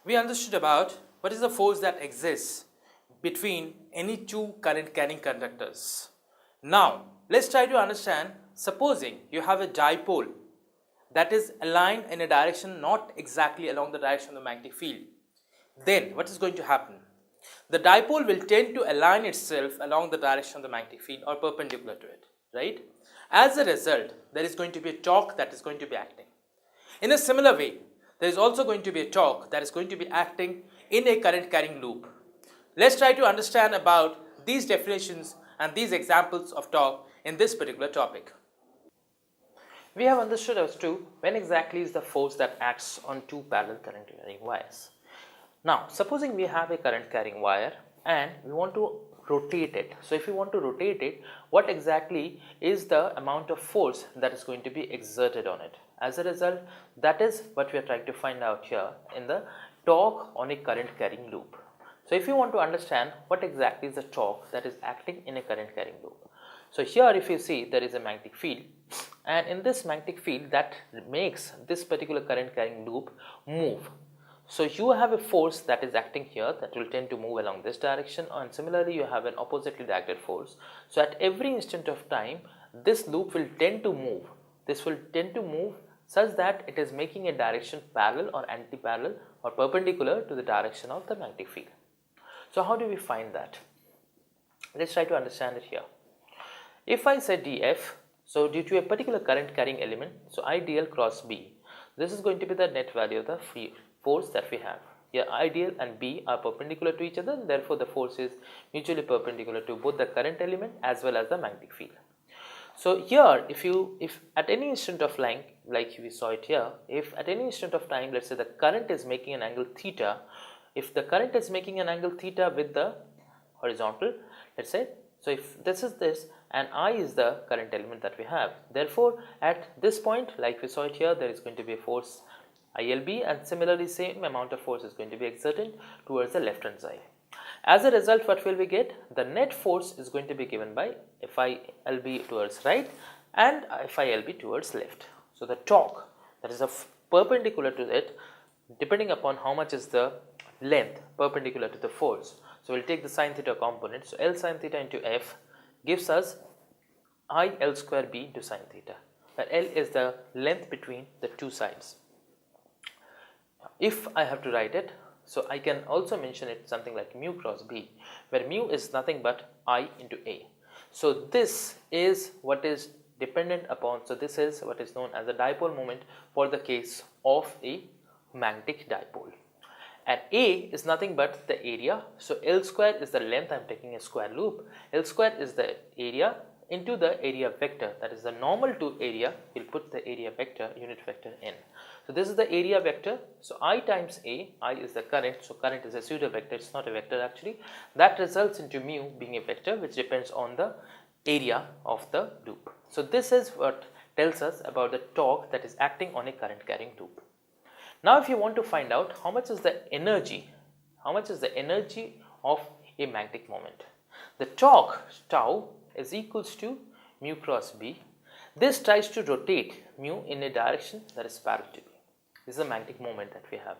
We understood about what is the force that exists between any two current carrying conductors. Now, let's try to understand, supposing you have a dipole that is aligned in a direction not exactly along the direction of the magnetic field. Then what is going to happen? The dipole will tend to align itself along the direction of the magnetic field or perpendicular to it, right? As a result, there is going to be a torque that is going to be acting. In a similar way, there is also going to be a torque that is going to be acting in a current carrying loop. Let's try to understand about these definitions and these examples of torque in this particular topic. We have understood as to when exactly is the force that acts on two parallel current carrying wires. Now, supposing we have a current carrying wire and we want to rotate it. So, if you want to rotate it, what exactly is the amount of force that is going to be exerted on it? As a result, that is what we are trying to find out here in the torque on a current carrying loop. So, if you want to understand what exactly is the torque that is acting in a current carrying loop. So, here if you see, there is a magnetic field, and in this magnetic field that makes this particular current carrying loop move. So, you have a force that is acting here that will tend to move along this direction, and similarly you have an oppositely directed force. So, at every instant of time, this loop will tend to move. This will tend to move such that it is making a direction parallel or anti-parallel or perpendicular to the direction of the magnetic field. So, how do we find that? Let's try to understand it here. If I say dF, so due to a particular current carrying element, so IDL cross B, this is going to be the net value of the force that we have. Here IDL and B are perpendicular to each other, therefore the force is mutually perpendicular to both the current element as well as the magnetic field. So here if at any instant of length, like we saw it here, if at any instant of time, let's say the current is making an angle theta, if the current is making an angle theta with the horizontal, let's say, so if this is this and I is the current element that we have, therefore at this point, like we saw it here, there is going to be a force ILB, and similarly same amount of force is going to be exerted towards the left hand side. As a result, what will we get? The net force is going to be given by FILB towards right and FILB towards left. So the torque that is perpendicular to it, depending upon how much is the length perpendicular to the force. So we'll take the sin theta component. So L sin theta into F gives us I L square B into sin theta, where L is the length between the two sides. If I have to write it, so I can also mention it something like mu cross B, where mu is nothing but I into A. So this is what is dependent upon, so this is what is known as the dipole moment for the case of a magnetic dipole. And A is nothing but the area, so L square is the length, I am taking a square loop, L square is the area into the area vector, that is the normal to area, we will put the area vector, unit vector in. So this is the area vector, so I times A, I is the current, so current is a pseudo vector, it is not a vector actually, that results into mu being a vector which depends on the area of the loop. So this is what tells us about the torque that is acting on a current carrying loop. Now if you want to find out how much is the energy of a magnetic moment, the torque tau is equals to mu cross B. This tries to rotate mu in a direction that is parallel to B. This is the magnetic moment that we have.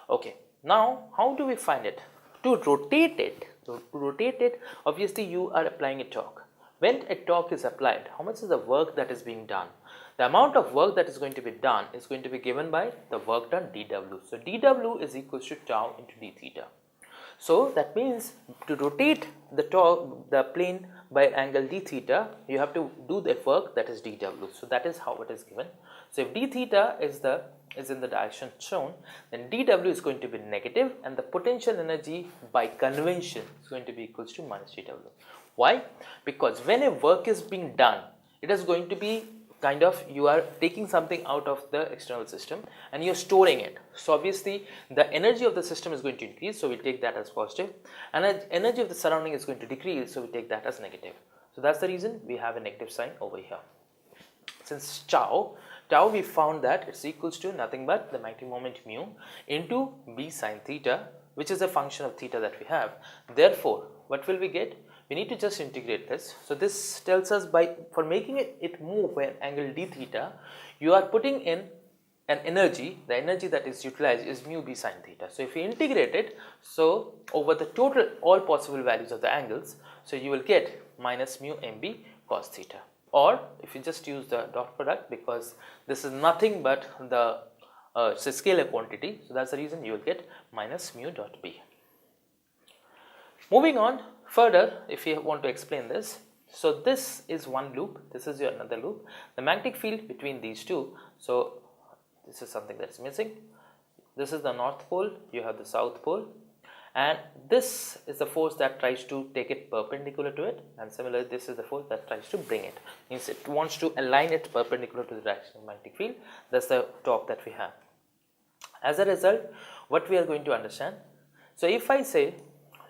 Okay, now how do we find it? To rotate it, obviously you are applying a torque. When a torque is applied, how much is the work that is being done? The amount of work that is going to be done is going to be given by the work done dW. So dW is equals to tau into d theta. So that means to rotate the plane by angle d theta, you have to do the work that is dW. So that is how it is given. So if d theta is in the direction shown, then dW is going to be negative, and the potential energy by convention is going to be equals to minus dW. Why? Because when a work is being done, it is going to be kind of, you are taking something out of the external system and you are storing it. So obviously the energy of the system is going to increase, so we take that as positive, and the energy of the surrounding is going to decrease, so we take that as negative. So that's the reason we have a negative sign over here. Since tau we found that it's equals to nothing but the magnetic moment mu into B sin theta, which is a function of theta that we have. Therefore, what will we get? We need to just integrate this. So this tells us, for making it move by an angle d theta, you are putting in an energy, the energy that is utilized is mu b sine theta. So if you integrate it, so over the total all possible values of the angles, so you will get minus mu mb cos theta. Or if you just use the dot product, because this is nothing but the it's a scalar quantity, so that's the reason you will get minus mu dot b. Moving on further, if you want to explain this, so this is one loop, this is your another loop, the magnetic field between these two, so this is something that's missing. This is the north pole, you have the south pole, and this is the force that tries to take it perpendicular to it, and similarly this is the force that tries to bring it, means it wants to align it perpendicular to the direction of the magnetic field. That's the torque that we have. As a result, what we are going to understand, so if I say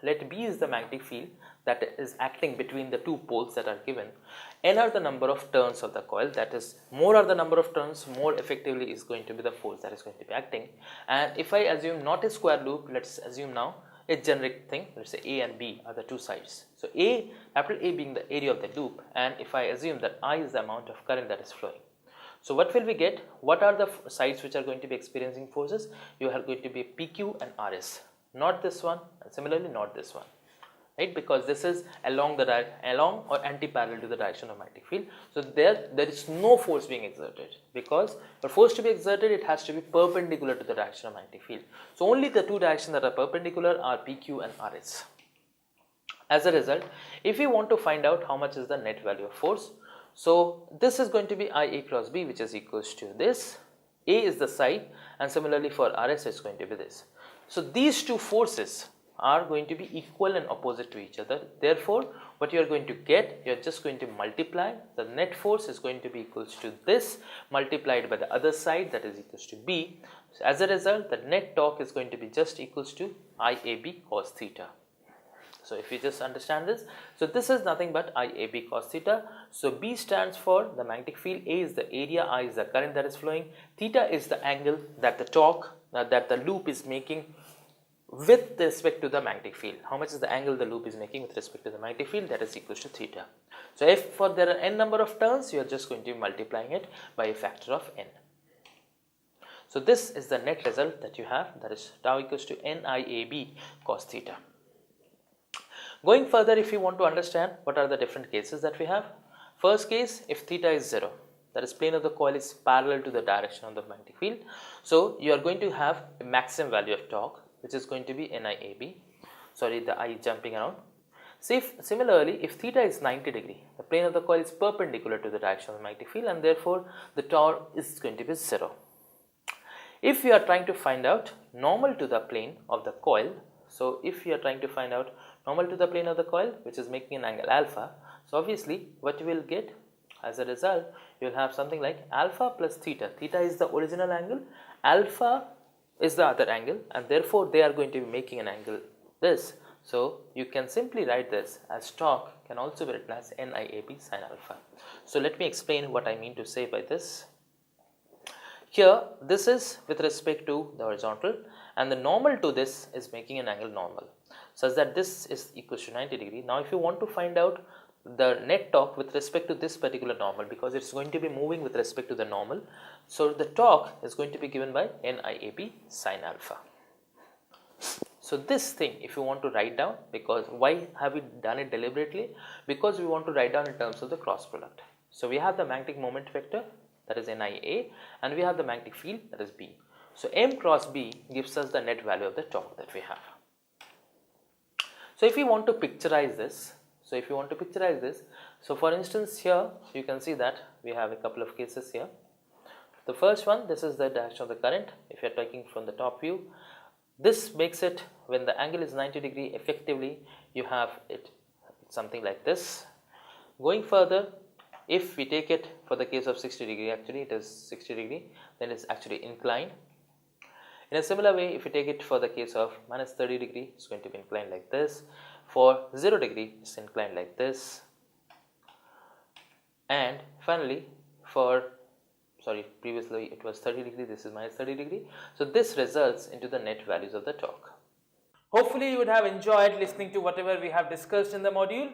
let B is the magnetic field that is acting between the two poles that are given, N are the number of turns of the coil, that is more are the number of turns, more effectively is going to be the force that is going to be acting. And if I assume not a square loop, let's assume now a generic thing, let's say A and B are the two sides. So capital A being the area of the loop, and if I assume that I is the amount of current that is flowing. So what will we get? What are the sides which are going to be experiencing forces? You are going to be PQ and RS, not this one, and similarly not this one, right? Because this is along or anti-parallel to the direction of magnetic field. So there is no force being exerted, because for force to be exerted, it has to be perpendicular to the direction of magnetic field. So only the two directions that are perpendicular are PQ and RS. As a result, if we want to find out how much is the net value of force, so this is going to be IA cross B, which is equals to this. A is the side, and similarly for RS it's going to be this. So these two forces are going to be equal and opposite to each other. Therefore, what you are going to get, you are just going to multiply. The net force is going to be equals to this multiplied by the other side, that is equals to B. So as a result, the net torque is going to be just equals to IAB cos theta. So if you just understand this, so this is nothing but IAB cos theta. So B stands for the magnetic field, A is the area, I is the current that is flowing, theta is the angle that the torque that the loop is making with respect to the magnetic field. How much is the angle the loop is making with respect to the magnetic field? That is equals to theta. So if there are n number of turns, you are just going to be multiplying it by a factor of n. So this is the net result that you have, that is tau equals to NIAB cos theta. Going further, if you want to understand what are the different cases that we have. First case, if theta is 0, that is plane of the coil is parallel to the direction of the magnetic field. So you are going to have a maximum value of torque, which is going to be NIAB. Sorry, the I jumping around. See, similarly, if theta is 90 degree, the plane of the coil is perpendicular to the direction of the magnetic field, and therefore the torque is going to be 0. If you are trying to find out normal to the plane of the coil, so if you are trying to find out normal to the plane of the coil, which is making an angle alpha, so obviously what you will get as a result, you will have something like alpha plus theta. Theta is the original angle, alpha is the other angle, and therefore they are going to be making an angle this. So you can simply write this as torque can also be written as NIAB sin alpha. So let me explain what I mean to say by this. Here this is with respect to the horizontal, and the normal to this is making an angle normal, such that this is equal to 90 degree. Now if you want to find out the net torque with respect to this particular normal, because it's going to be moving with respect to the normal, so the torque is going to be given by NIAB sin alpha. So this thing, if you want to write down, because why have we done it deliberately? Because we want to write down in terms of the cross product. So we have the magnetic moment vector, that is NIA, and we have the magnetic field, that is B. So M cross B gives us the net value of the torque that we have. So if you want to picturize this, so for instance here you can see that we have a couple of cases here. The first one, this is the direction of the current. If you are taking from the top view, this makes it, when the angle is 90 degree, effectively you have it something like this. Going further, if we take it for the case of 60 degree, actually it is 60 degree, then it's actually inclined. In a similar way, if you take it for the case of minus 30 degree, it's going to be inclined like this. For 0 degree, it's inclined like this. And finally, previously it was 30 degree, this is minus 30 degree. So this results into the net values of the torque. Hopefully you would have enjoyed listening to whatever we have discussed in the module.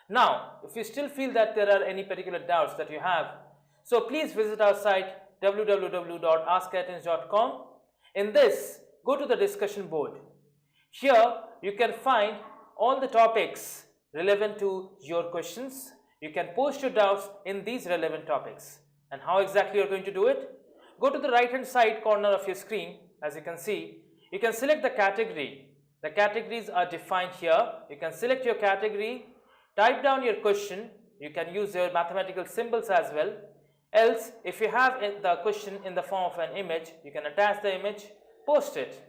Now, if you still feel that there are any particular doubts that you have, so please visit our site www.askIITians.com. In this, go to the discussion board. Here you can find all the topics relevant to your questions. You can post your doubts in these relevant topics. And how exactly you are going to do it? Go to the right hand side corner of your screen. As you can see, you can select the category. The categories are defined here. You can select your category, type down your question. You can use your mathematical symbols as well. Else, if you have the question in the form of an image, you can attach the image, post it.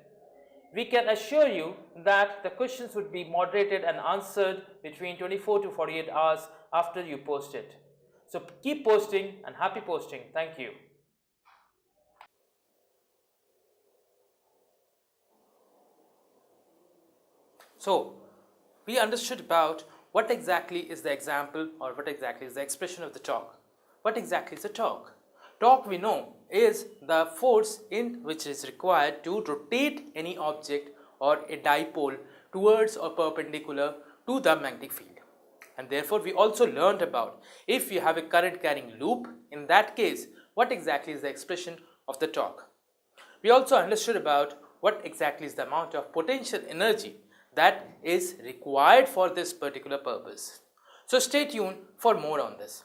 We can assure you that the questions would be moderated and answered between 24 to 48 hours after you post it. So keep posting and happy posting. Thank you. So we understood about what exactly is the example or what exactly is the expression of the torque. What exactly is the torque? Torque, we know, is the force in which is required to rotate any object or a dipole towards or perpendicular to the magnetic field. And therefore, we also learned about if you have a current carrying loop, in that case, what exactly is the expression of the torque. We also understood about what exactly is the amount of potential energy that is required for this particular purpose. So stay tuned for more on this.